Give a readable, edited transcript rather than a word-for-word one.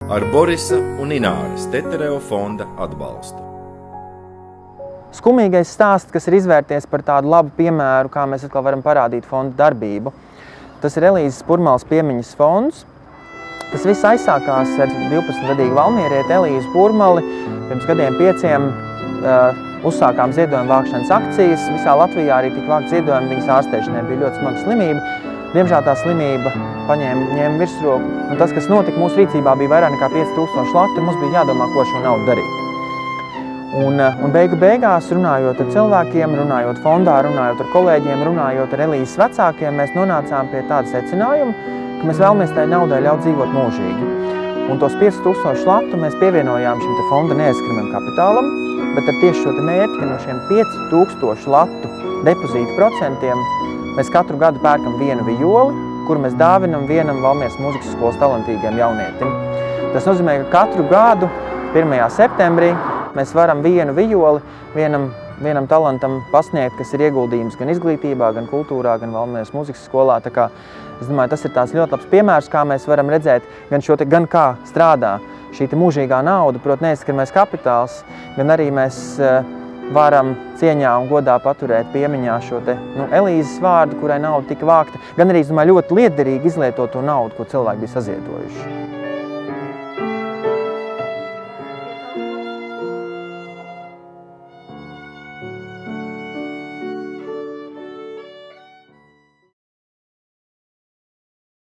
ar Borisa un Ināras Tetereva fonda atbalstu. Skumīgais stāsts, kas ir izvērties par tādu labu piemēru, kā mēs atkal varam parādīt fonda darbību. Tas ir Elīzes Purmalas piemiņas fonds. Tas viss aizsākās ar 12-gadīgu valmierieti Elīzu Purmali. Pirms gadiem 5 uzsākām ziedojuma vākšanas akcijas. Visā Latvijā arī tika vākt ziedojumi, viņas ārstēšanai bija ļoti smaga slimība. Diemžēl tā slimība ņēma virsroku. Un tas, kas notika, mūsu rīcībā bija vairāk nekā 5000 latu, un mums bija jādomā, ko šo naudu darīt. Un beigu beigās, runājot ar cilvēkiem, runājot fondā, runājot ar kolēģiem, runājot ar Elīzes vecākiem, mēs nonācām pie tāda secinājuma, ka mēs vēlamies tai naudai ļaut dzīvot mūžīgi. Un tos 5000 latu mēs pievienojām šim fonda neaizskaramajam kapitālam, bet ar tieši šo mērķi, ka no šiem 5000 latu depozītu procentiem mēs katru gadu pērkam vienu vijoli, kuru mēs dāvinam vienam Valmieras mūzikas skolas talantīgiem jaunietim. Tas nozīmē, ka katru gadu 1. septembrī mēs varam vienu vijoli vienam talantam pasniegt, kas ir ieguldījums gan izglītībā, gan kultūrā, gan Valmieras mūzikas skolā. Tā kā, es domāju, tas ir tāds ļoti labs piemērs, kā mēs varam redzēt gan kā strādā šī mūžīgā nauda, proti neaizskaramais kapitāls, gan arī mēs varam cieņā un godā paturēt piemiņā šo Elīzes vārdu, kurai nauda tika vākta, gan arī, es domāju, ļoti lietderīgi izlietot to naudu, ko cilvēki bija saziedojuši.